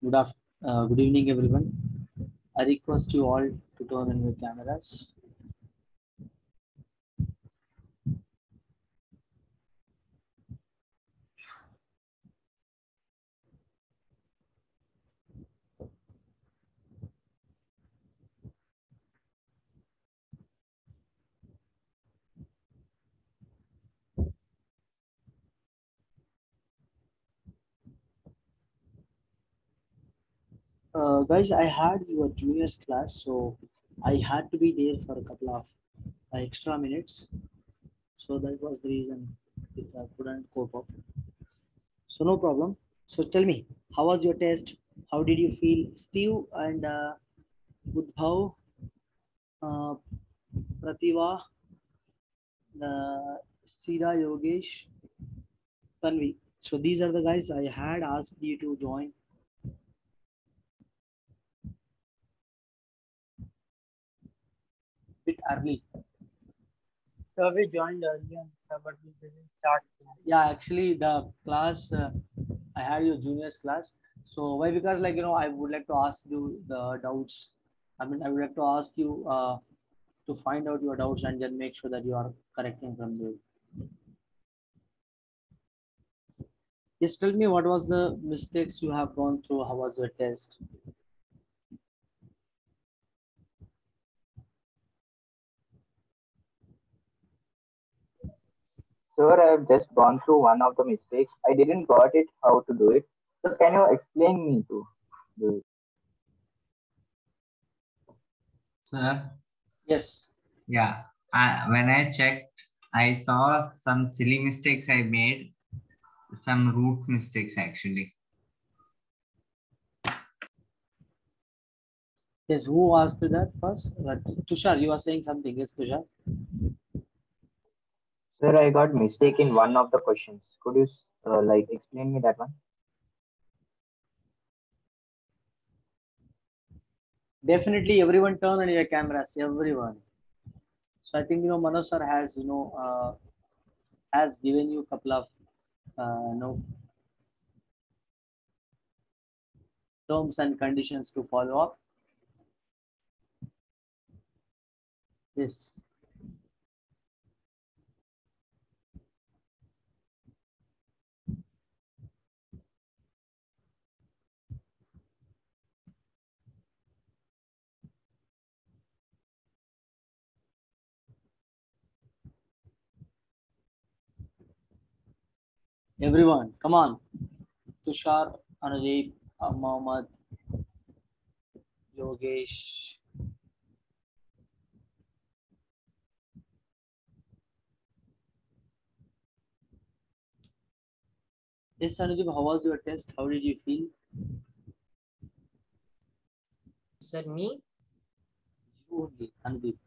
Good evening, everyone. I request you all to turn on your cameras. Guys, I had your juniors class, so I had to be there for a couple of extra minutes. So that was the reason that I couldn't cope up. So no problem. So tell me, how was your test? How did you feel, Steve and Budbhav, uh, Prativa, Sida, Yogesh, Tanvi? So these are the guys I had asked you to join bit early. So we joined earlier, but we didn't start. Yeah, actually the class I had your juniors class. So why? Because like I would like to ask you the doubts. I mean, I would like to ask you to find out your doubts and then make sure that you are correcting from there. Just tell me what was the mistakes you have gone through. How was your test? Sir, I have just gone through one of the mistakes. I didn't got it how to do it. So can you explain me to do it? Sir, Yes. yeah, when I checked, I saw some silly mistakes I made, some root mistakes actually. Yes. Who asked you that first? Tushar, you are saying something. Yes, Tushar. Sir, I got mistake in one of the questions. Could you like explain me that one? Definitely, everyone turn on your cameras. Everyone. So I think Manoj sir has has given you a couple of terms and conditions to follow up. Yes. Everyone, come on. Tushar, Anudeep, Mohammed, Yogesh. Yes, Anudeep, how was your test? How did you feel? Sir, me? You only, Anudeep.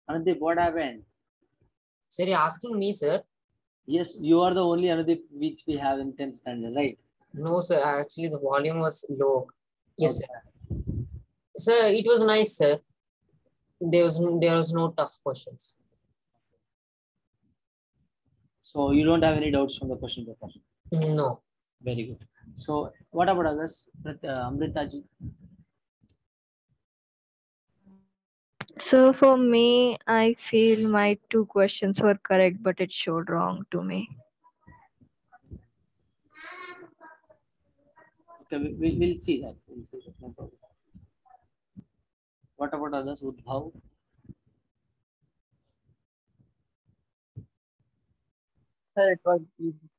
Anudeep, what happened? Sir, you're asking me, sir? Yes, you are the only Anudeep which we have in 10th standard, right? No, sir. Actually, the volume was low. Yes, Okay. sir. Sir, it was nice, sir. There was no tough questions. So you don't have any doubts from the question paper? No. Very good. So what about others? Amrita ji? So for me, I feel my two questions were correct, but it showed wrong to me. Okay, we'll see that. We'll see that. No problem. What about others? Udbhav? Sir, it was easy.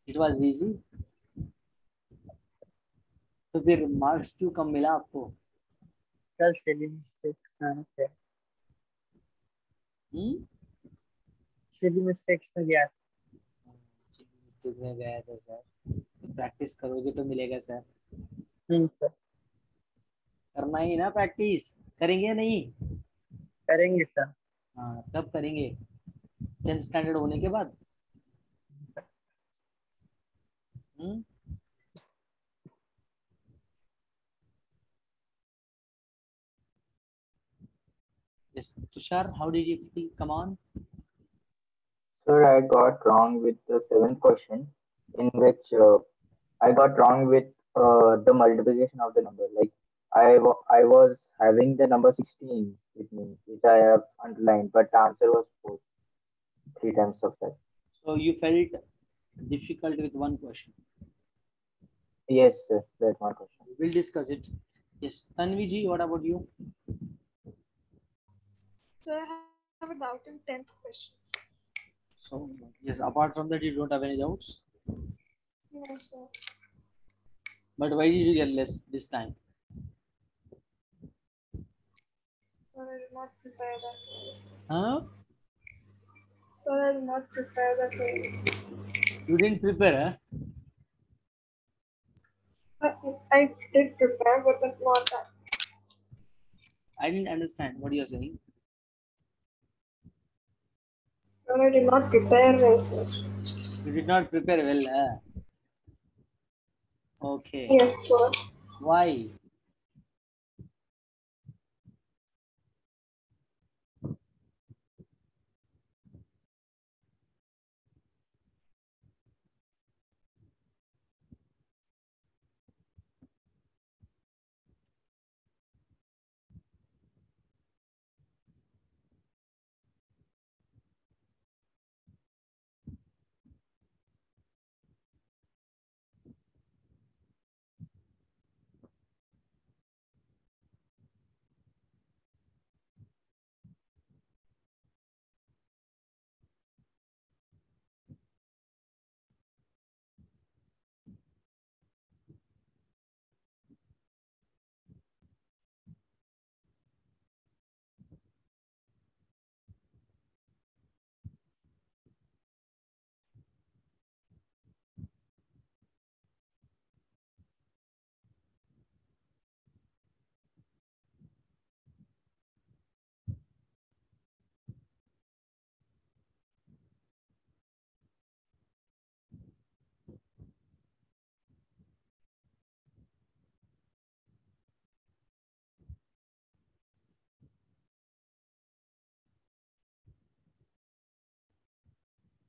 It was easy. तो फिर marks क्यों कम मिला आपको? Sir, silly mistakes. Okay. Silly mistakes में गया. Mistake में गया था सर. प्रैक्टिस करोगे तो मिलेगा सर. सर. करना ही ना प्रैक्टिस. करेंगे या नहीं? करेंगे सर. हाँ, कब करेंगे? 10th स्टैंडर्ड होने के बाद. Yes, Tushar, how did you feel? Come on. Sir, I got wrong with the seventh question, in which I got wrong with the multiplication of the number. Like I was having the number 16 with me, which I have underlined, but the answer was 4, 3 times of that. So you felt difficult with one question. Yes, sir, that's my question. We'll discuss it. Yes, Tanvi ji, what about you? So I have a doubt in 10th questions. So yes, apart from that, you don't have any doubts. No, sir. But why did you get less this time? Sir, I did not prepare that well. Huh? Sir, I did not prepare that well. You didn't prepare, huh? I did prepare, but not that. I didn't understand what you're saying. Sir, I did not prepare well, sir. You did not prepare well, huh? Okay. Yes, sir. Why?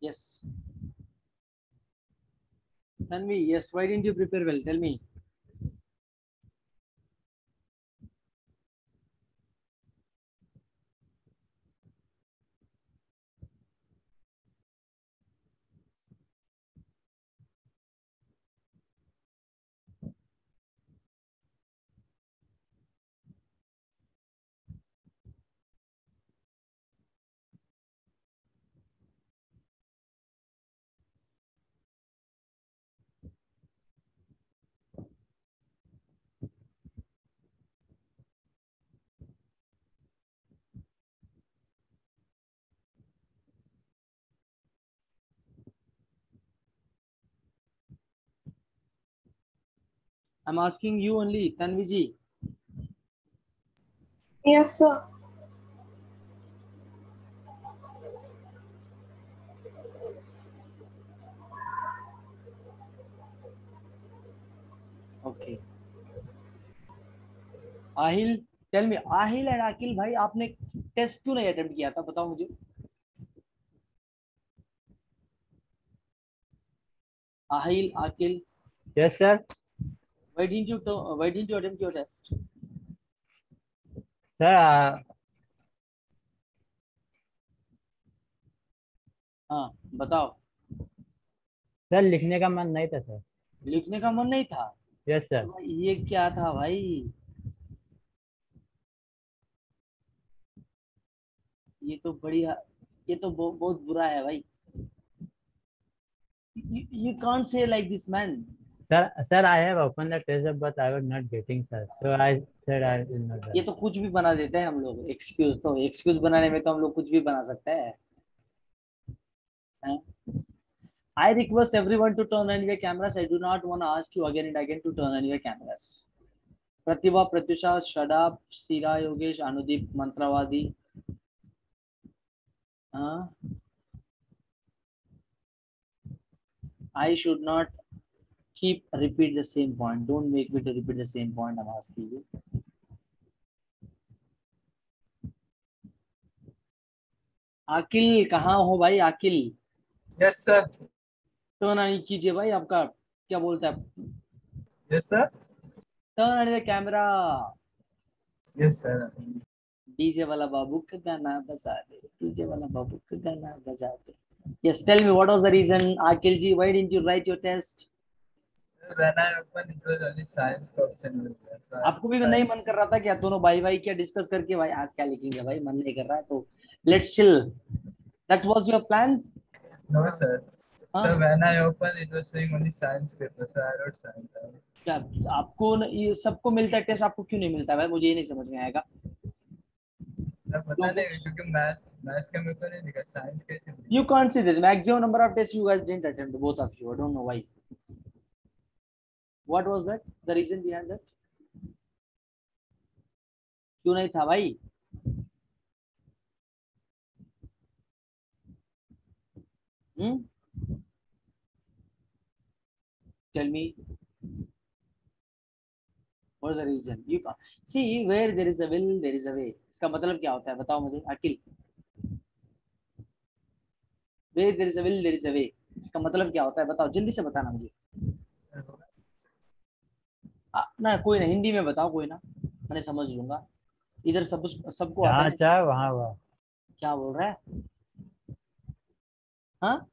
Yes. Tanvi, yes, why didn't you prepare well? Tell me. I'm asking you only, Tanvi ji. Yes, sir. Okay. Aahil, tell me, Aahil and Akil भाई, आपने test क्यों नहीं attempt किया था? बताओ मुझे. Aahil, Akil, Yes, sir. why didn't you attempt your test? Sir, हाँ, बताओ. सर लिखने का मन नहीं था सर. लिखने का मन नहीं था? Yes, sir. ये क्या था भाई? ये तो बढ़िया, ये तो बहुत बुरा है भाई. You can't say like this, man. Sir, I have opened the test, but I was not getting, sir. So I said I will not. ये तो कुछ भी बना देते हैं हम लोग. एक्सक्यूज बनाने में तो हम लोग कुछ भी बना सकते हैं. I request everyone to turn on your cameras. I do not want to ask you again and again to turn on your cameras. Pratibha, Pratyusha, Shadab, Sira, Yogesh, Anudeep, Mantravadi. I should not repeat the same point. Don't make me to repeat the same point I'm asking you. आकिल कहाँ हो भाई? आकिल yes sir. Turn on कीजिए भाई, आपका क्या बोलता है? Yes sir. Turn on the camera. Yes sir. DJ वाला बाबू का गाना बजा दे, डीजे वाला बाबू का गाना बजा दे। Yes, tell me what was the reason, Akil ji, why didn't you write your test? When I opened, it was only science option was there. So I आपको भी नहीं मन कर रहा था क्या दोनों भाई भाई क्या डिस्कस करके भाई आज क्या लिखेंगे भाई, मन नहीं कर रहा है तो let's chill, that was your plan? No sir. हाँ? So when I opened, it was saying only science paper. So I wrote science. क्या आपको ये सबको मिलता है टेस्ट, आपको क्यों नहीं मिलता भाई? मुझे ये नहीं समझ में आएगा। पता नहीं क्योंकि मैथ्स का मेरे को नहीं दिखा, साइंस कैसे दिखा? You can't see this maximum number of tests you guys didn't attempt, both of you. I don't know why. What was that? The reason behind that? क्यों नहीं था भाई? Tell me. What is the reason? You can't see where there is a will, there is a way. इसका मतलब क्या होता है बताओ मुझे अखिल? Where there is a will, there is a way. इसका मतलब क्या होता है बताओ, जल्दी से बताना मुझे। ना कोई ना, हिंदी में बताओ कोई ना, मैंने समझ लूंगा। इधर सबको आता है। चाहे वहाँ वहाँ। क्या बोल रहा है? हाँ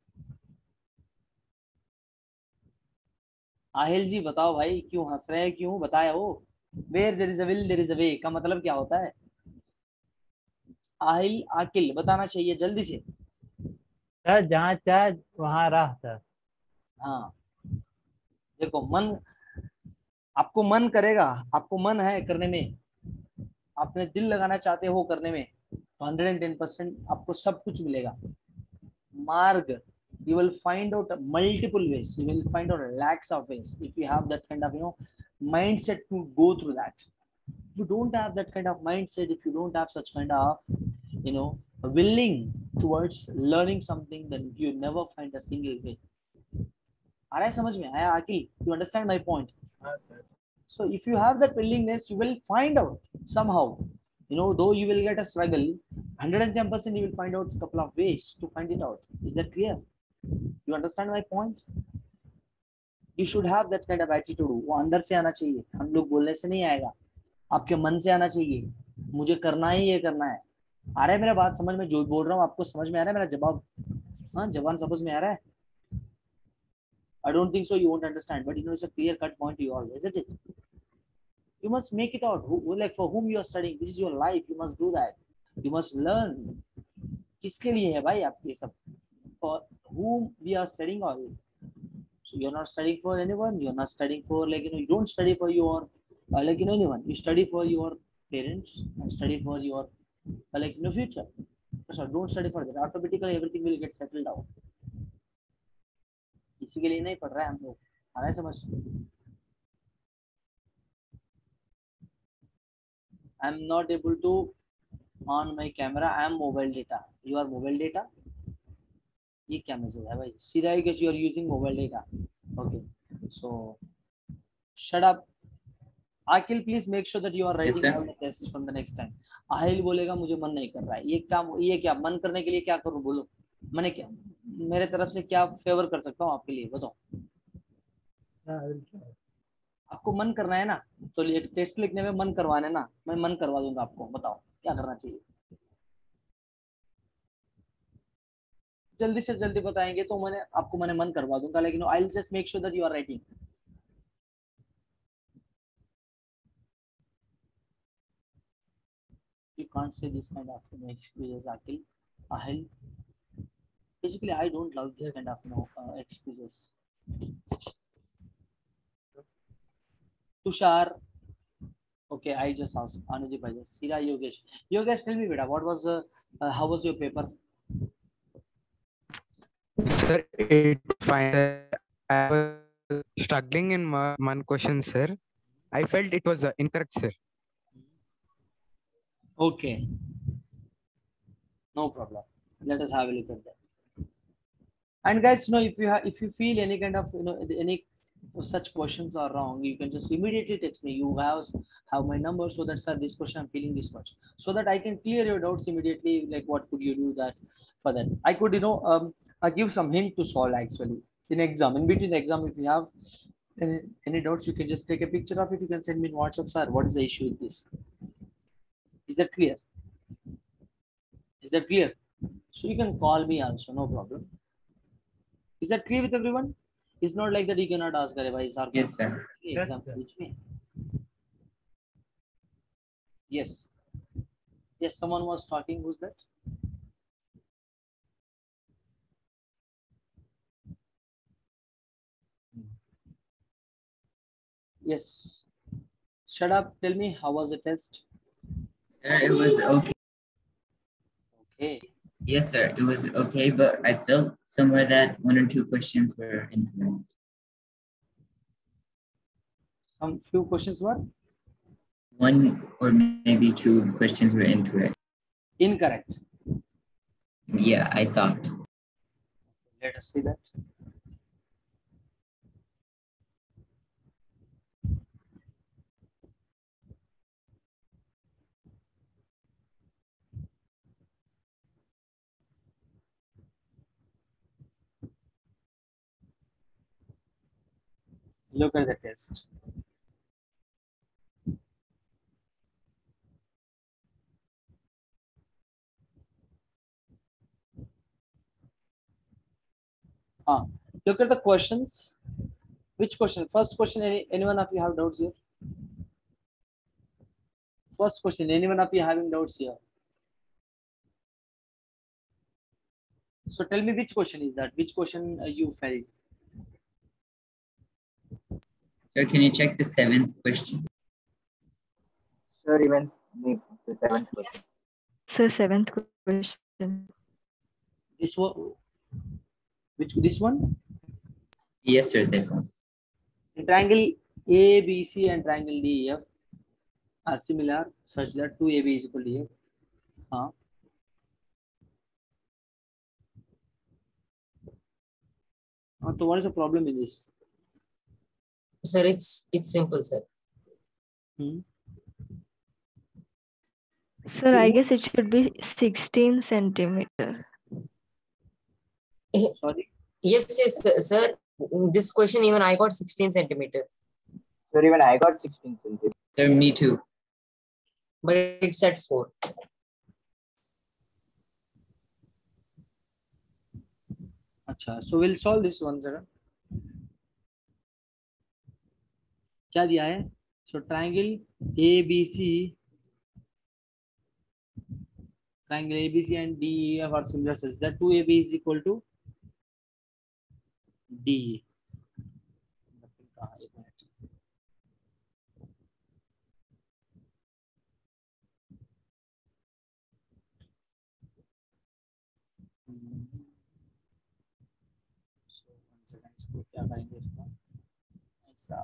आहिल जी बताओ भाई, क्यों हंस रहे हैं, क्यों बताए हो? Where there is a will there is a way का मतलब क्या होता है? आहिल आकिल बताना चाहिए जल्दी से। सर जहाँ चाहे वहाँ राह सर। हाँ देखो, मन आपको मन करेगा, आपको मन है करने में, आपने दिल लगाना चाहते हो करने में, तो 110% आपको सब कुछ मिलेगा। मार्ग, you will find out multiple ways, you will find out lakhs of ways if you have that kind of mindset to go through that. If you don't have that kind of mindset, if you don't have such kind of willing towards learning something, then you never find a single way. आ रहा है समझ में आया आकिल? You understand my point? So if you have that willingness, you will find out somehow, though you will get a struggle, 110% you will find out a couple of ways to find it out. Is that clear? You understand my point? You should have that kind of attitude. वो अंदर से आना चाहिए, हम लोग बोलने से नहीं आएगा, आपके मन से आना चाहिए। मुझे करना ही ये करना है। आ रहा है मेरा बात समझ में? जो बोल रहा हूँ आपको समझ में आ रहा है मेरा जवाब? हाँ जवान समझ में आ रहा है? I don't think so. You won't understand, but it's a clear-cut point to you all, isn't it? You must make it out. Like for whom you are studying, this is your life. You must do that. You must learn. किसके लिए है भाई आपके सब? For whom we are studying all. So you're not studying for anyone. You're not studying for you don't study for your anyone. You study for your parents and study for your future. So don't study for that. Automatically everything will get settled out. इसी के लिए नहीं पढ़ रहा है हम लोग, आ रहा है समझ? I am not able to on my camera. I am mobile data. You are mobile data. ये क्या मैसेज है भाई? सीधा है कि you are using mobile data. Okay. So shut up. Akil, please make sure that you are writing all the tests from the next time. Ahil बोलेगा मुझे मन नहीं कर रहा है। ये क्या मन करने के लिए क्या करूँ बोलो? मैंने क्या मेरे तरफ से क्या फेवर कर सकता हूँ आपके लिए बताओ? आपको मन करना है ना, तो एक टेस्ट लिखने में मन करवाना है ना, मैं मन करवा दूंगा आपको। बताओ क्या करना चाहिए? जल्दी से जल्दी बताएंगे तो मैंने मन करवा दूंगा, लेकिन I will just make sure that you are writing. You can't say this kind of excuses, Akil. Ahil. Basically, I don't love this kind of excuses. Tushar. Okay, I just asked Anuji Bhai. Sira Yogesh. Yogesh, tell me, beta, what was how was your paper? Sir, it fine. I was struggling in one question, sir. I felt it was incorrect, sir. Okay. No problem. Let us have a look at that. And guys, if you feel any kind of any such questions are wrong, you can just immediately text me. You have my number, so that sir, this question I'm feeling this much, so that I can clear your doubts immediately. Like what could you do that for that? I could, I give some hint to solve actually in exam. In between the exam, if you have any doubts, you can just take a picture of it. You can send me in WhatsApp, sir. What is the issue with this? Is that clear? Is that clear? So you can call me also, no problem. Is that clear with everyone? It's not like that you cannot ask, "Arey bhai, sir, Yes, sir. exam teach me." Yes. Yes, someone was talking. Who's that? Yes. Shut up. Tell me, how was the test? Sir, it was okay. Okay. Yes, sir, it was okay, but I felt somewhere that one or two questions were incorrect. Some few questions were One or maybe two questions were incorrect. incorrect. Yeah, I thought. Let us see that. Look at the test. Look at the questions. Which question? First question. Anyone of you have doubts here? First question. Anyone of you having doubts here? So tell me which question is that? Which question you felt? Sir, can you check the 7th question? Sir, even the 7th question. So seventh question. This one. Which this one? Yes, sir, this one. In triangle ABC and triangle DEF are similar such that 2AB is equal to F. So what is the problem in this? Sir, it's simple, sir. Sir, I guess it should be 16 centimeter. Sorry? Yes, sir. This question even I got 16 centimeter. Sir, even I got 16 centimeters. Sir, me too. But it's at 4. अच्छा, so we'll solve this one जरा. क्या दिया है? So triangle ABC and DEF are similar such that 2AB is equal to DE. So 1 second, इसको क्या करेंगे इसका? ऐसा.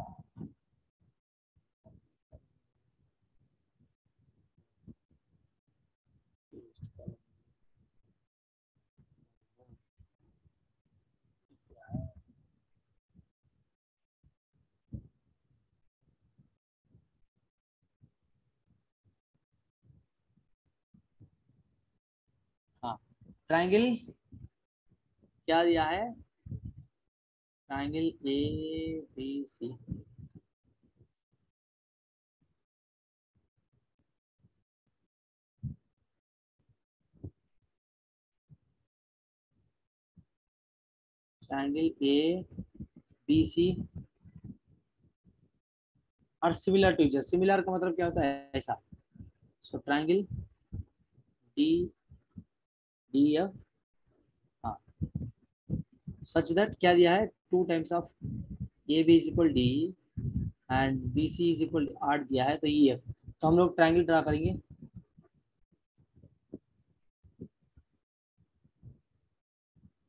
हाँ, ट्रायंगल क्या दिया है? ट्रायंगल ABC triangle ABC और similar to each other. Similar का मतलब क्या होता है? ऐसा. So triangle DEF such that क्या दिया है? 2 times of AB is equal DE and BC is equal 8 दिया है, तो EF. तो हम लोग ट्रायंगल ड्रा करेंगे.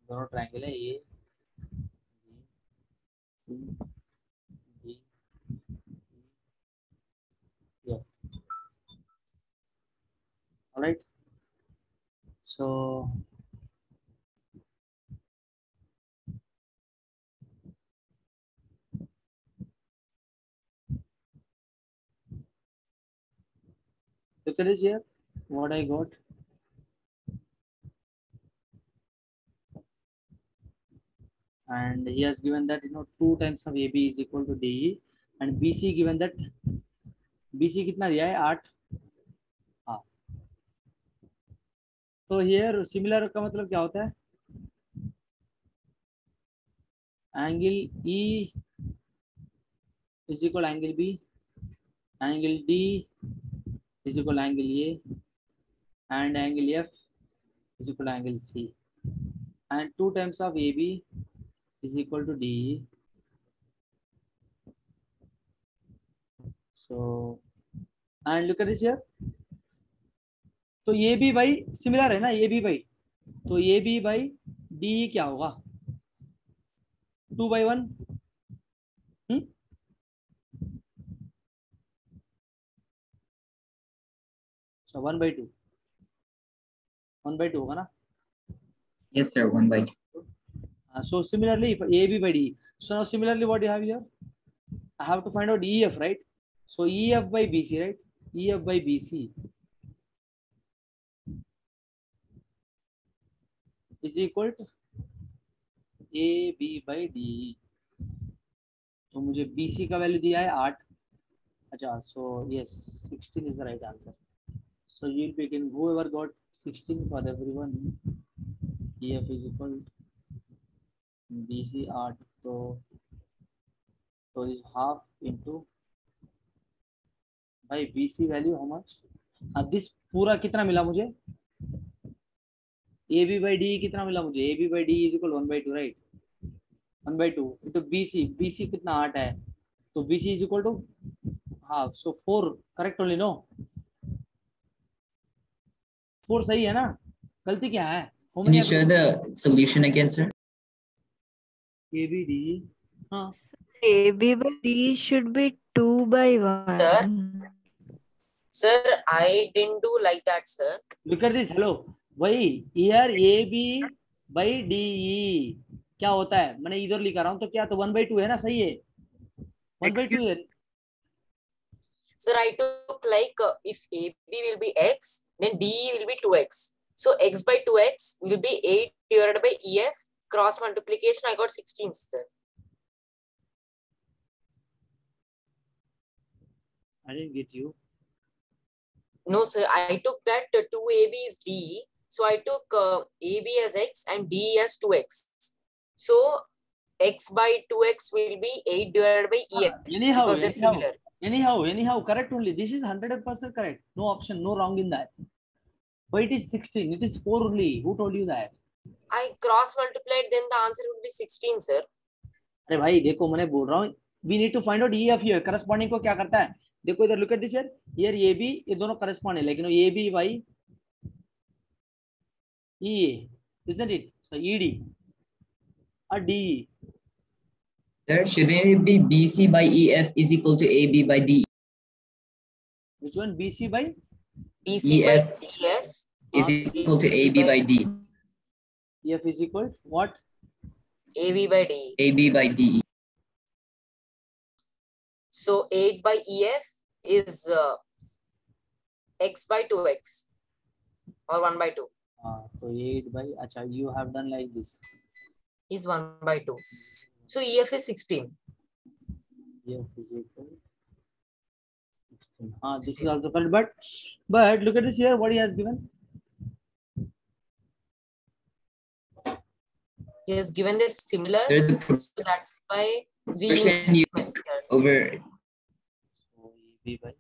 दोनों ट्रायंगल है ये all right. So Look at this here. What I got. And he has given that 2 times of AB is equal to DE, and BC given that BC कितना दिया है 8. हाँ. तो here similar का मतलब क्या होता है? Angle E is equal to angle B, angle D is equal to angle A, and angle F is equal to angle C, and 2 times of AB is equal to DE. So, and look at this here. तो ये भी भाई similar है ना, ये भी भाई, तो ये भी भाई डी क्या होगा 2/1. So 1/2. 1/2 होगा ना. Yes, sir. 1/2. So similarly, if AB by D. So now similarly, what do you have here? I have to find out EF, right? So EF by BC, right? EF by BC is equal to AB by DE. तो मुझे BC का value दिया है 8. अच्छा, so yes, 16 is the right answer. So you'll begin whoever got 16 for everyone. EF is equal to BC 8. So is half into by BC value how much? This पूरा कितना मिला मुझे? AB by DE कितना मिला मुझे? AB by DE is equal to 1/2, right? 1/2 into BC. BC कितना 8 है, तो BC is equal to half. So 4 correct only, no? 4 सही है ना? गलती क्या है? Can you show the solution again, sir? AB DE. हाँ. AB by D should be 2/1. Sir, I didn't do like that, sir. Look at this. Hello. वही here AB by DE क्या होता है? मैंने इधर लिखा रहा हूँ तो क्या, तो 1/2 है ना, सही है. 1/2 है. Sir, I took like if AB will be X, then DE will be 2X. So X by 2X will be 8 divided by EF. Cross multiplication, I got 16, sir. I didn't get you. No, sir, I took that 2AB is DE. So I took AB as X and DE as 2X. So X by 2X will be 8 divided by EF because they're similar. Anyhow, correct only. This is 100% correct. No option, no wrong in that. But it is 16. It is 4 only. Who told you that? I cross multiplied, then the answer would be 16, sir. अरे भाई देखो, मैंने बोल रहा हूँ we need to find out EF here. Corresponding को क्या करता है? देखो इधर, look at this here. Here AB, ये दोनों correspond है, लेकिन AB by EA, isn't it? So ED or DE. Sir, shouldn't it be BC by EF is equal to AB by DE? Which one? BC by? BC EF by EF is equal to AB by D. EF is equal to what? AB by DE. AB by DE. So 8 by EF is X by 2X or 1/2. So 8 by, acha, you have done like this. Is 1/2. So EF is 16. EF is equal to 16. This is also correct, but look at this here, what he has given. He has given it similar, so that's why we use Question method. over. So EB by.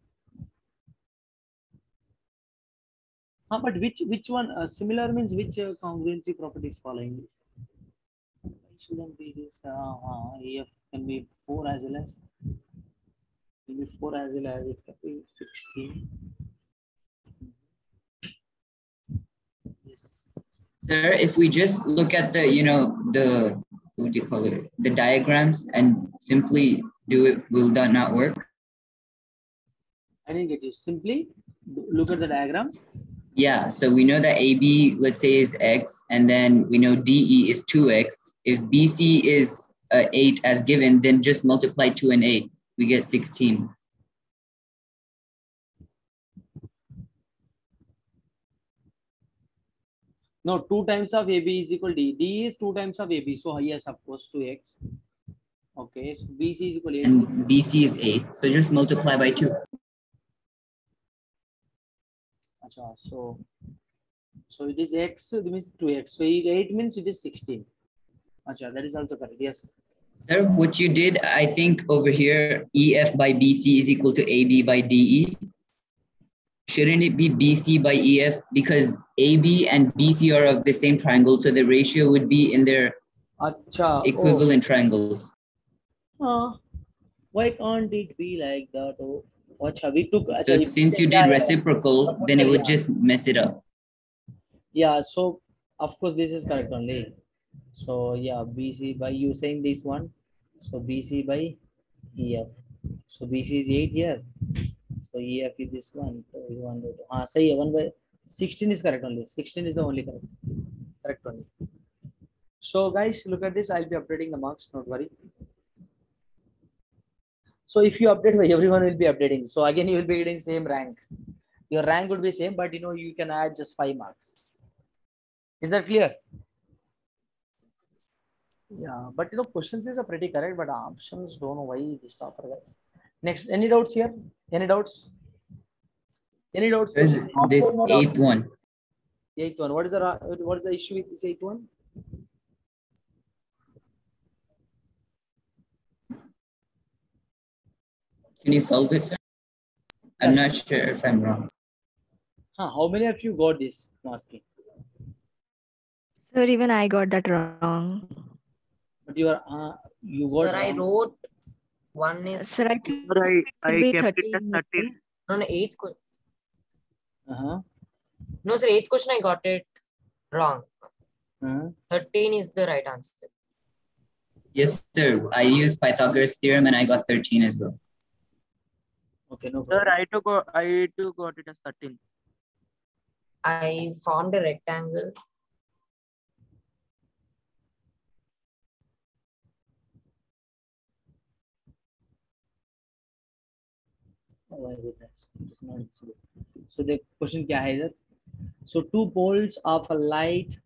But which one? Similar means which congruency property is following this? Why shouldn't be this? EF can be 4 as well as. Can be 4 as well as it can be 16. Yes. Sir, if we just look at the, the, what do you call it? The diagrams and simply do it, will that not work? I didn't get you. Simply look at the diagram. Yeah, so we know that AB, let's say, is X, and then we know DE is 2X. If BC is 8 as given, then just multiply 2 and 8. We get 16. No, 2 times of AB is equal D. D is 2 times of AB. So yes, of course, 2x. Okay, so BC is equal to 8. And BC is 8. So just multiply by 2. Achha, so it is x, it means 2x. So 8 means it is 16. Achha, that is also correct. Yes. Sir, what you did, I think over here, EF by BC is equal to AB by DE. Shouldn't it be BC by EF? Because AB and BC are of the same triangle, so the ratio would be in their Achha, equivalent triangles. Why can't it be like that? Oh, achha, we took. So since you did reciprocal, then it would just mess it up. Yeah, so of course this is correct only. So yeah, BC by, you saying this one. So BC by EF. So BC is 8 here. So EF is this one. So you want to say 1 by 16 is correct only. 16 is the only correct only. So guys, look at this. I'll be updating the marks. Don't worry. So if you update, everyone will be updating. So again, you will be getting same rank. Your rank would be same, but you can add just 5 marks. Is that clear? Yeah, but questions is pretty correct, but options don't know why this stopper, guys. Next, any doubts here? Any doubts? Any doubts? This 8th one. 8th one. What is the issue with this 8th one? Can you solve it, sir? I'm not sure if I'm wrong. How many of you got this? I'm asking. Sir, even I got that wrong. But you got. Sir, I wrote one is. Sir, I think I kept it as 13. No, 8th question. Uh-huh. No, sir, 8th question I got it wrong. 13 is the right answer. Yes, sir. I used Pythagoras theorem and I got 13 as well. Okay, no Sir, I too got it as 13. I formed a rectangle. So the question क्या है इधर? So 2 poles of a light,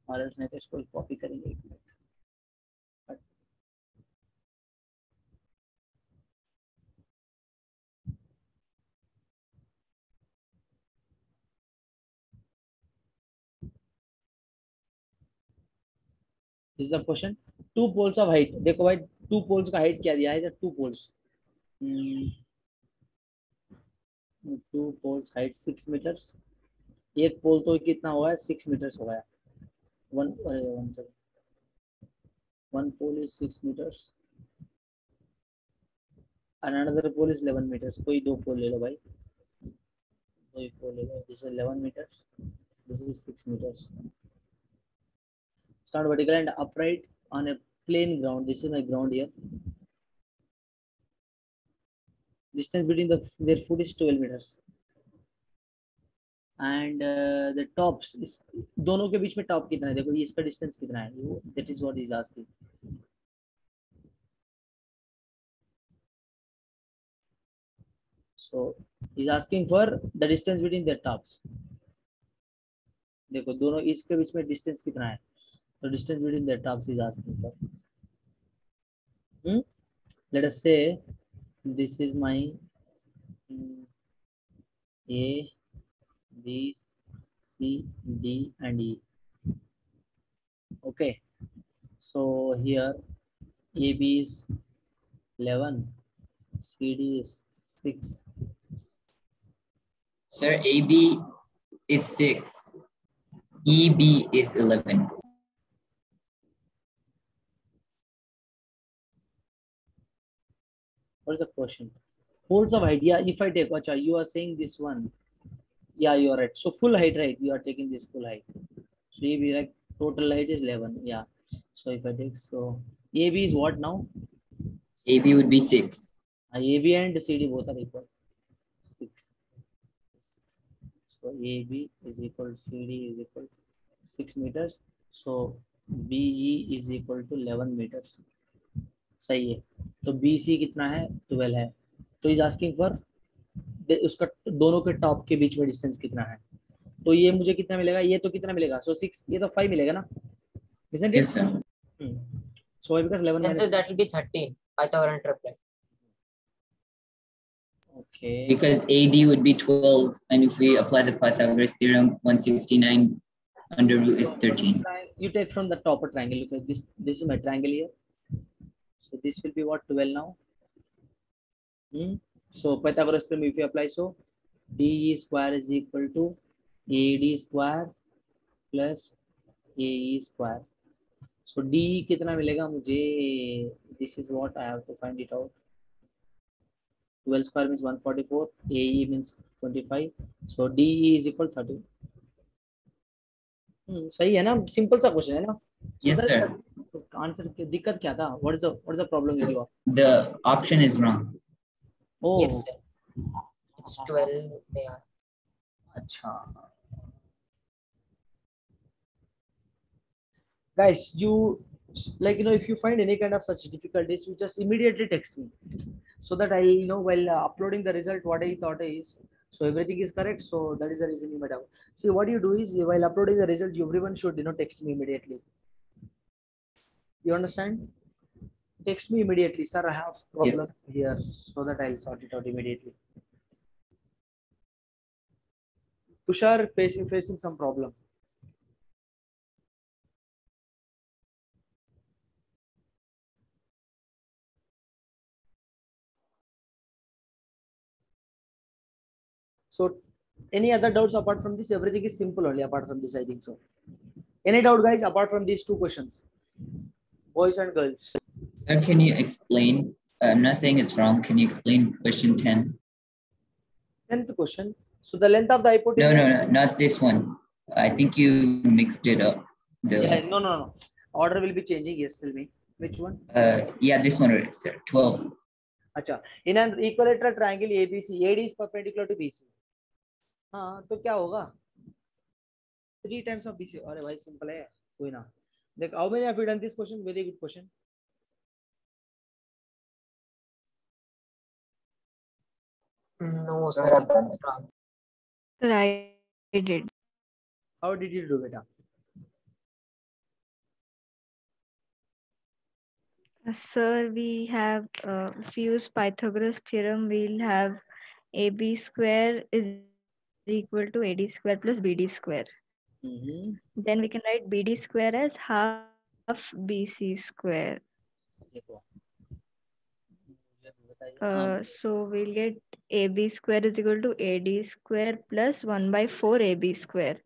और else नहीं तो इसको copy करेंगे. Is the question 2 poles of height? देखो भाई 2 poles का height क्या दिया है इधर? 2 poles. 2 poles height 6 meters. एक पोल तो कितना हुआ है? 6 meters हो गया. One pole is 6 meters. And another pole is 11 meters. कोई 2 pole ले लो भाई. कोई pole ले लो. This is 11 meters. This is 6 meters. Stand vertical and upright on a plain ground. This is my ground here. Distance between their foot is 12 meters. And the tops is दोनों के बीच में top कितना है? देखो ये इसका distance कितना है? That is what he is asking. So he's asking for the distance between their tops. देखो दोनों इसके बीच में डिस्टेंस कितना है? So distance between their tops is asking for. Let us say this is my A, B, C, D, and E. Okay. So here AB is 11, CD is 6. Sir, AB is 6. EB is 11. What is the question? Poles of height. Yeah, if I take, Acha, you are saying this one. Yeah, you are right. So full height, right? You are taking this full height. So AB, like total height is 11. Yeah. So if I take, so AB is what now? AB would be 6. AB and CD both are equal. 6. So AB is equal to CD is equal to 6 meters. So BE is equal to 11 meters. सही है. तो BC कितना है? 12 है. तो is asking for उसका दोनों के टॉप के बीच में डिस्टेंस कितना है? तो ये मुझे कितना मिलेगा, ये तो कितना मिलेगा, सो 6, ये तो 5 मिलेगा ना, isn't it? Yes, sir. So why? Because 11 Answer minus that will be 13. Pythagorean triplet. okay, Because AD would be 12, and if we apply the Pythagoras theorem, 169 under root is 13. you take from the top of triangle, because this is my triangle here, so this will be what, 12 now. So Pythagoras theorem if you apply, so DE square is equal to AD square plus AE square. So DE कितना मिलेगा मुझे, this is what I have to find it out. 12 square means 144, AE means 25, so DE is equal 30. सही है ना, simple सा question है ना. Yes, sir. Answer की दिक्कत क्या था, what is the problem with you? The option is wrong. Oh, Yes, sir. It's 12 there. अच्छा. Guys, you like, if you find any kind of such difficulties, you just immediately text me, so that I while uploading the result what I thought is, so everything is correct, so that is the reason you might have. See, what you do is, while uploading the result, everyone should text me immediately. You understand? Text me immediately, sir, I have problem here, so that I'll sort it out immediately. Tushar facing some problem. So any other doubts apart from this? Everything is simple only apart from this, I think so. Any doubt, guys, apart from these two questions? Boys and girls. Sir, can you explain? I'm not saying it's wrong. Can you explain question 10? 10th question. So the length of the hypotenuse. No, not this one. I think you mixed it up. Yeah, no. Order will be changing. Yes, tell me. Which one? Yeah, this one, sir. 12. Acha. In an equilateral triangle ABC, AD is perpendicular to BC. हाँ, तो क्या होगा? 3 times of BC. अरे भाई simple है, कोई ना. Like, how many have you done this question? Very good question. No, sir. It's wrong. Sir, I did. How did you do, beta? Sir, we have fused Pythagoras theorem. We'll have AB square is equal to AD square plus BD square. Then we can write BD square as half BC square. So we'll get AB square is equal to AD square plus 1 by 4 AB square.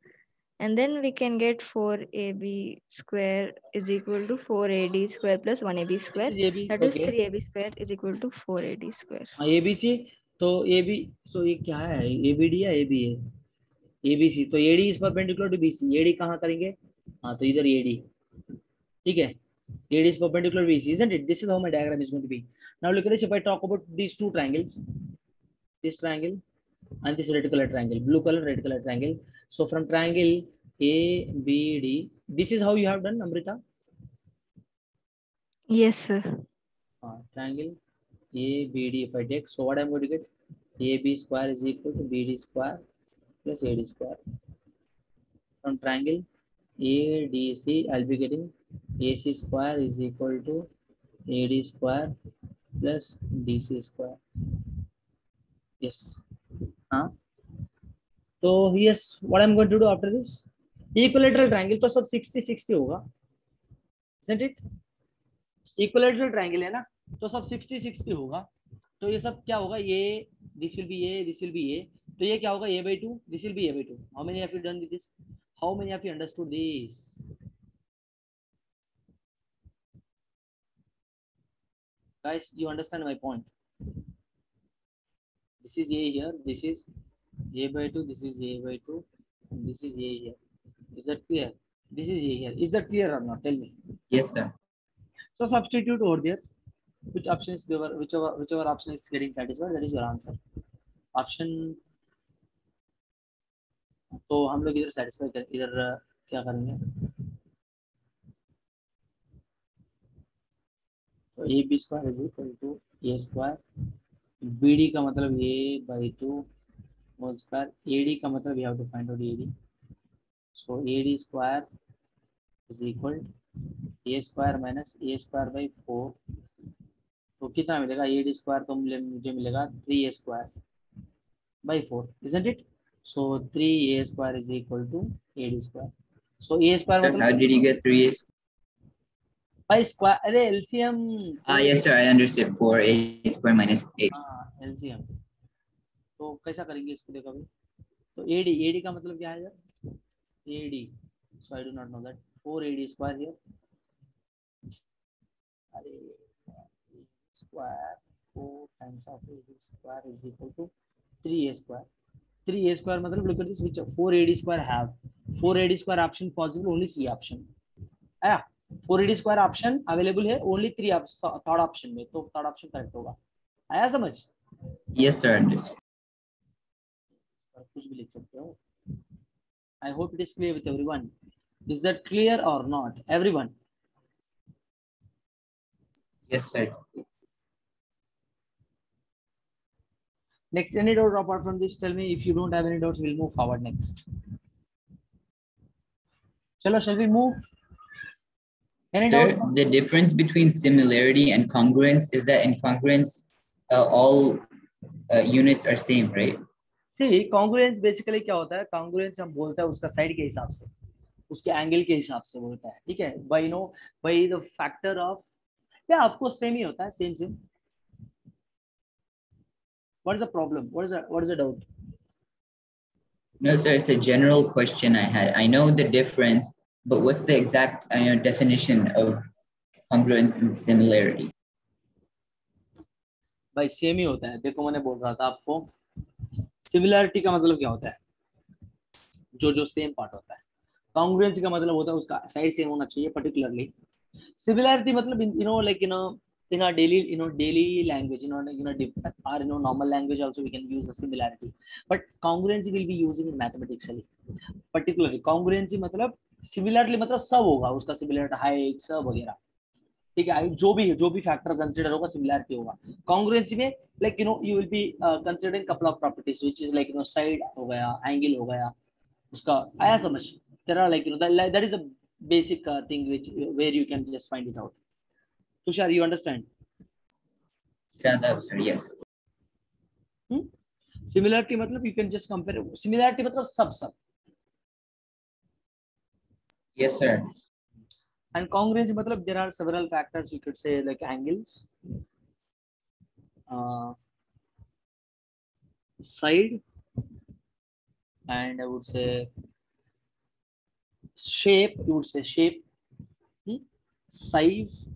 And then we can get 4AB square is equal to 4AD square plus 1AB square. That is 3AB square is equal to 4AD square. ABC, तो AB, so ये क्या है? ABD या AB है? ABC, तो AD is perpendicular to BC. AD कहाँ करेंगे? हाँ, तो इधर AD, ठीक है? AD is perpendicular to BC, isn't it? This is how my diagram is going to be. Now look at this. If I talk about these two triangles, this triangle and this red color triangle, blue color, red color triangle. So from triangle ABD, this is how you have done, Amrita? Yes, sir. Triangle ABD, if I take, so what I'm going to get? AB square is equal to BD square plus AD square. From triangle ADC, I'll be getting AC square is equal to AD square plus DC square. Yes. So yes, what I'm going to do after this? Equilateral triangle तो सब 60-60 होगा, isn't it? Equilateral triangle है ना, तो सब 60-60 होगा. तो ये सब क्या होगा? ये this will be A, this will be A. तो ये क्या होगा? A by 2. This will be A by 2. How many have you done with this? How many have you understood this? Guys, you understand my point? This is A here. This is A by 2. This is A by 2. And this is A here. Is that clear? This is A here. Is that clear or not? Tell me. Yes, sir. So substitute over there. Which option is given? Whichever option is getting satisfied, that is your answer. Option. तो हम लोग इधर satisfy कर, इधर क्या करेंगे? तो AB square is equal to A square. BD का मतलब A by 2 whole square. AD का मतलब we have to find out AD. So AD square is equal to A square minus A square by 4. तो कितना मिलेगा? AD square तो मुझे मिलेगा 3A square by 4, isn't it? So 3A square is equal to AD square. So A square Sir, मतलब how did you get 3a? by square. अरे LCM. Yes, sir. I understood. 4a square minus 8. हाँ LCM. तो कैसा करेंगे इसको? देखो अभी तो AD का मतलब क्या है यार? AD. So I do not know that. 4AD square here. अरे square 4 times of AD square is equal to 3A square. 3A square मतलब look at this, which 4AD square have 4AD square option possible, only C option. आया 4AD square option available है only 3 third option में, तो third option correct होगा. आया समझ? Yes, sir. Understood. कुछ भी लिख सकते हो. I hope it is clear with everyone. Is that clear or not? Everyone? Yes, sir. Next, any doubt apart from this? Tell me. If you don't have any doubts, we'll move forward next. Chalo, shall we move? Any Sir, doubt? the difference between similarity and congruence is that in congruence, all units are same, right? See, congruence basically क्या होता है? Congruence हम बोलते हैं उसका side के हिसाब से, उसके एंगल के हिसाब से बोलता है, ठीक है? by the factor of, या आपको सेम ही होता है, same. What is the problem? What is the doubt? No, sir. It's a general question I had. I know the difference, but what's the exact definition of congruence and similarity? भाई same ही होता है. देखो मैंने बोल रहा था आपको, similarity का मतलब क्या होता है? जो सेम पार्ट होता है. कॉन्ग्रुएंसी का मतलब होता है उसका साइड सेम होना चाहिए पर्टिकुलरली. Similarity मतलब like in our daily language, or normal language also we can use the similarity, but congruency will be using in mathematically. Particularly congruency मतलब similarly मतलब सब होगा उसका, similarity height सब वगैरह, ठीक है? जो भी फैक्टर कंसीडर होगा सिमिलरिटी होगा. कॉन्ग्रुएंसी में like you will be considering couple of properties which is like side हो गया, एंगल हो गया, उसका आया समझ? there are like that is a basic thing which where you can just find it out. Tushar, you understand? Shut up, sir. Yes. Similarity मतलब you can just compare. Similarity मतलब सब. Yes, sir. And congruency मतलब there are several factors, you could say like angles, side, and I would say shape. You would say shape, size.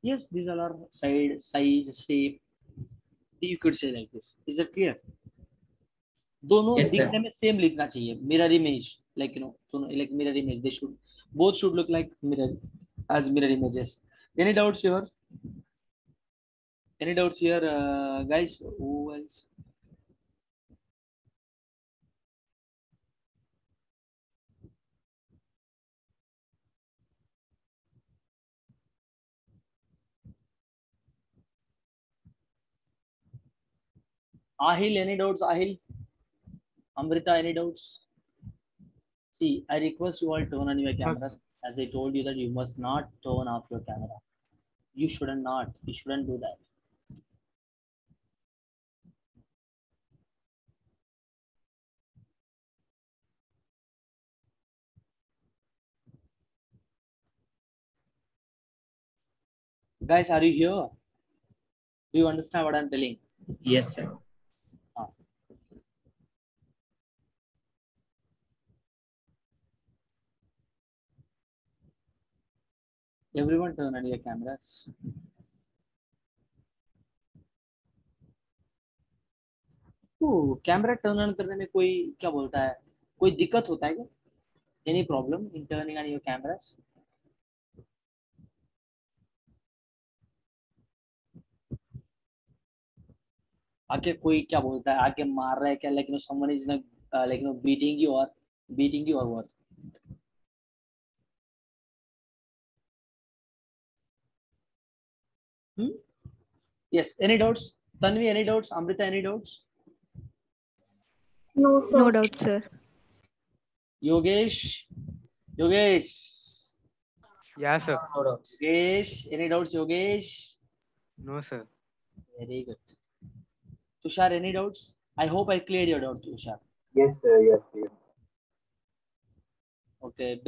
Yes, these all are side, size, shape. You could say like this. Is that clear? दोनों Yes, sir. दिखने में same लिखना चाहिए. Mirror image, like दोनों like mirror image. They should both should look like mirror as mirror images. Any doubts here? Any doubts here, guys? Who else? Ahil, any doubts? Ahil, Amrita, any doubts? See, I request you all turn on your cameras. As I told you that you must not turn off your camera. You shouldn't do that. Guys, are you here? Do you understand what I'm telling? Yes, sir. Everyone turn on your cameras. Camera turn on करने में कोई क्या बोलता है? कोई दिक्कत होता है क्या? Any problem in turning on your cameras? आके कोई क्या बोलता है? आके मार रहा है क्या? Like someone is beating you or what? Yes. Any doubts? Tanvi, any doubts? Amrita, any doubts? No, sir. No doubt, sir. Yogesh. Yeah, sir. No doubts. Yogesh, any doubts, Yogesh? No, sir. Very good. Tushar, any doubts? I hope I cleared your doubt, Tushar. Yes, sir. Yes, sir. Okay,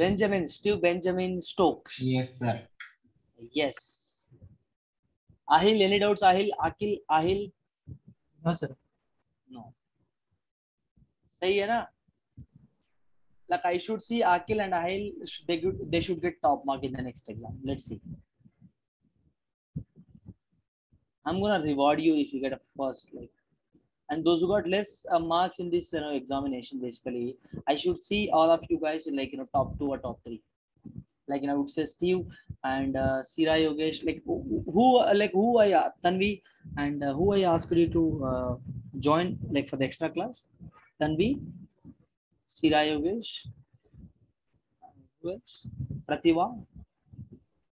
Steve Benjamin Stokes. Yes, sir. Yes. Ahil, any doubts? Akil, Ahil? No, sir. No. सही है ना? Like I should see Akil and Ahil, they should get top mark in the next exam. Let's see. I'm gonna reward you if you get a first. Like, and those who got less marks in this examination, basically, I should see all of you guys in like top 2 or top 3. Like I would say Steve and Sira Yogesh. Like who I Tanvi and who I asked you to join like for the extra class. Tanvi, Sira Yogesh, who else? Prativa.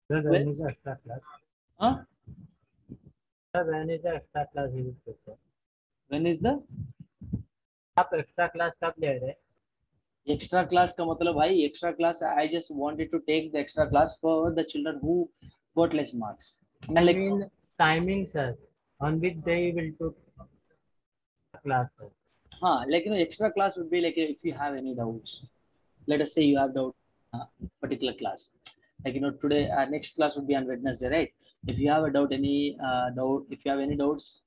Sir, when is the extra class? Huh? Sir, when is the extra class? He will say, sir. When is the? आप extra class कब ले रहे? Extra class का मतलब भाई extra class. I just wanted to take the extra class for the children who got less marks. I mean timing, sir. On which day you will do class, sir? Like extra class would be like if you have any doubts. Let us say you have doubt particular class. Like today next class would be on Wednesday, right? If you have a doubt, if you have any doubts,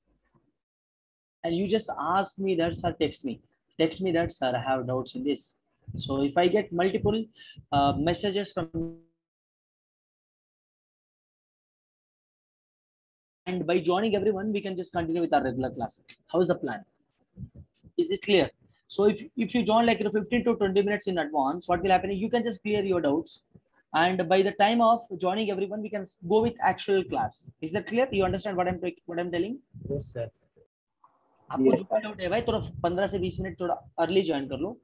and you just ask me that, sir, text me that, sir, I have doubts in this. So if I get multiple messages from, and by joining everyone, we can just continue with our regular class. How is the plan? Is it clear? So if you join like 15 to 20 minutes in advance, what will happen? You can just clear your doubts, and by the time of joining everyone, we can go with actual class. Is that clear? You understand what I'm telling? Yes, sir. आपको जो भी doubt है भाई थोड़ा 15 से 20 minute थोड़ा early join कर लो.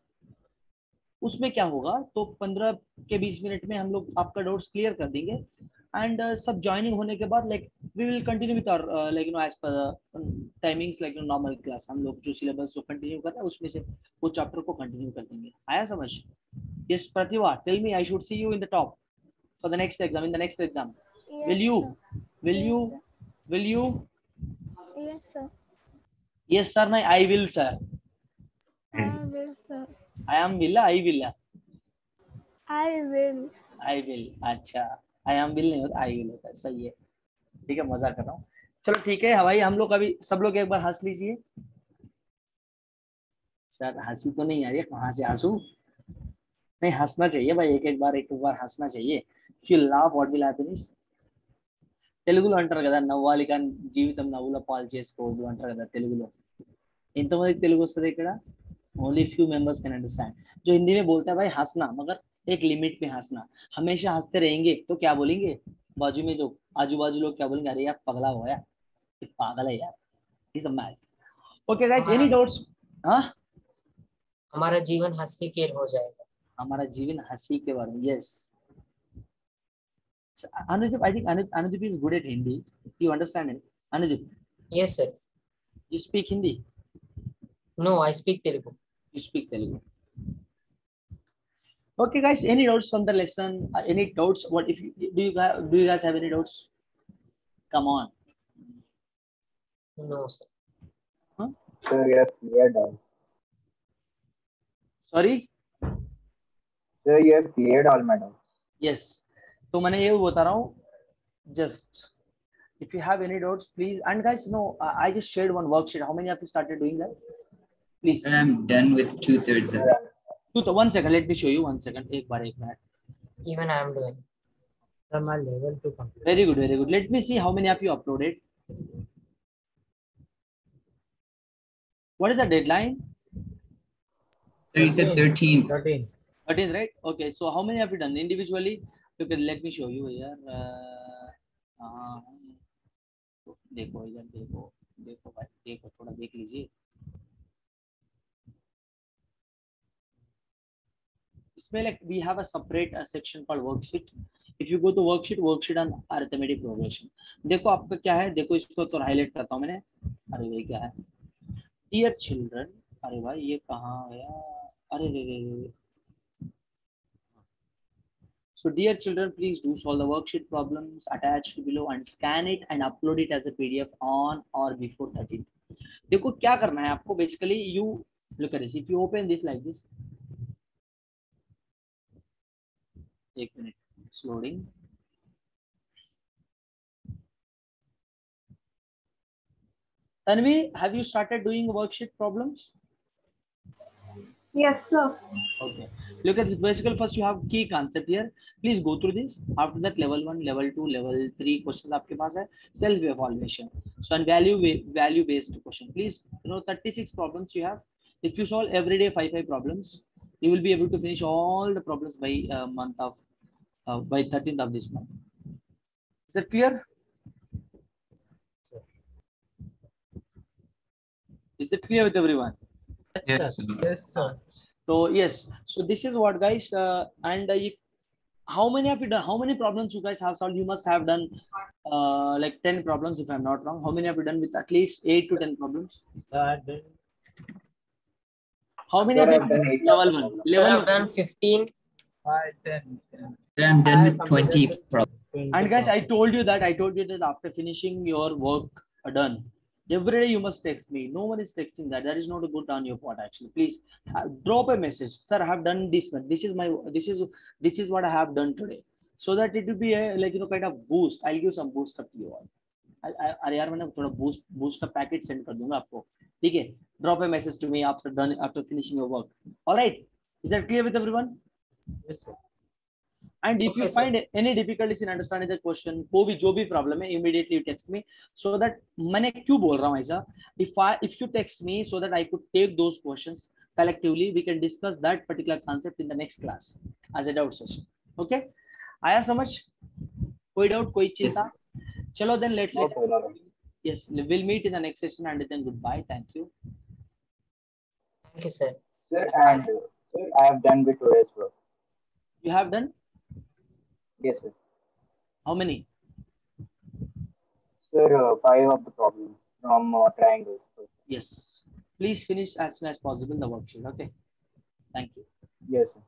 उसमें क्या होगा तो 15 के 20 मिनट में हम लोग आपका डाउट्स क्लियर कर देंगे, एंड सब ज्वाइनिंग होने के बाद like we will continue with our like as per timings like normal class. हम लोग जो सिलेबस जो कंटिन्यू कर रहे हैं उसमें से वो चैप्टर को कंटिन्यू कर देंगे. आया समझ? Yes Pratibha, tell me, I should see you in the top for the next exam. In the next exam will you Yes, sir. Yes, sir. No, I will, sir. I will, sir. I am will. I will. I will. I will. अच्छा, I am will नहीं होता, I will होता है. सही है. ठीक है, मजा कर रहा हूँ. चलो ठीक है भाई, हम लोग अभी सब लोग एक बार हंस लीजिए. सर हंसी तो नहीं आ रही है, कहाँ से हंसू? नहीं, हंसना चाहिए भाई, एक बार हंसना चाहिए. If you laugh, what will happen is తెలుగులో అంటారు కదా, నవ్వాలి కానీ జీవితం నవ్వుల పాలు చేసుకోవద్దు అంటారు కదా తెలుగులో. ఎంతమందికి తెలుగు వస్తుంది ఇక్కడ? Only few members can understand. जो हिंदी में बोलता है भाई हंसना, मगर एक लिमिट पे हंसना. हमेशा हंसते रहेंगे तो क्या बोलेंगे बाजू में जो आजू बाजू लोग क्या बोलेंगे? अरे यार पगला हुआ यार, पागल है यार, is a mad. Okay guys, any doubts? हाँ, हमारा जीवन हंसी खेल हो जाएगा. हमारा जीवन हंसी के बारे में. Yes Anujip, I think Anujip is good at Hindi. You understand it, Anujip? Yes, sir. You speak Hindi? No, I speak Telugu. You speak Telugu. Okay, guys. Any doubts from the lesson? Any doubts? What if do you guys have any doubts? Come on. No, sir. Huh? Sir, yes, cleared all. Sorry? Sir, you have cleared all my doubts. Yes. तो मैंने ये बता रहा हूँ. Just if you have any doubts, please. And guys, no, I just shared one worksheet. How many of you started doing that? Please. And I'm done with 2/3 of it. 1 second. Let me show you. 1 second. एक minute. Even I am doing. Sir, my level 2 complete. Very good, very good. Let me see how many of you uploaded. What is the deadline? So you said 13. 13, right? Okay. So how many have you done individually? Okay, let me show you here. देखो इधर देखो भाई, देखो थोड़ा देख लीजिए. इसमें like we have a separate section called worksheet. If you go to worksheet on arithmetic progression. देखो आपका क्या है, देखो इसको तो हाईलाइट करता हूँ मैंने. अरे भाई क्या है? Dear children, अरे भाई ये कहाँ गया? अरे रे रे रे। So dear children, please do solve the worksheet problems attached below and scan it and upload it as a PDF on or before 13th. देखो क्या करना है आपको, basically you look at this. If you open this like this, एक minute, it's loading. Tanvi, have you started doing worksheet problems? Yes, sir. Okay. Look at this. Basically, first you have key concept here. Please go through this. After that, level 1, level 2, level 3 questions आपके पास है. Self evaluation. So and value based question. Please, 36 problems you have. If you solve every day 5 problems, you will be able to finish all the problems by by 13th of this month. Is that clear? Is it clear with everyone? Yes, sir. Yes, sir. So yes, so this is what guys, and if how many have you done? How many problems you guys have solved? You must have done like 10 problems if I'm not wrong. How many have you done with at least 8 to 10 problems? How many Sir, have you I've done done? 8 Level 1. Sir, Level I've 1. done 15. 10. Then I'm done with 20 problems. And guys, I told you that after finishing your work done, every day you must text me. No one is texting that. That is not a good on your part actually. Please drop a message. Sir, I have done this one. This is what I have done today. So that it will be a kind of boost. I'll give some boost up to you all. अरे यार मैंने थोड़ा boost का packet send कर दूंगा आपको, ठीक है? Drop a message to me after finishing your work. All right, is that clear with everyone? Yes, sir. And if Okay, you sir. find any difficulties in understanding the question, जो भी problem है, immediately you text me, so that मैंने क्यों बोल रहा हूँ ऐसा? If you text me so that I could take those questions collectively, we can discuss that particular concept in the next class as a doubt session. Okay? आया समझ? कोई doubt, कोई चिंता? चलो then let's No problem. yes, we'll meet in the next session and then goodbye. Thank you. Thank you, sir. Sir, and sir, I have done with today's work. You have done? Yes, sir. How many? Sir, 5 of the problems from triangles. Yes. Please finish as soon as possible the worksheet. Okay. Thank you. Yes, sir.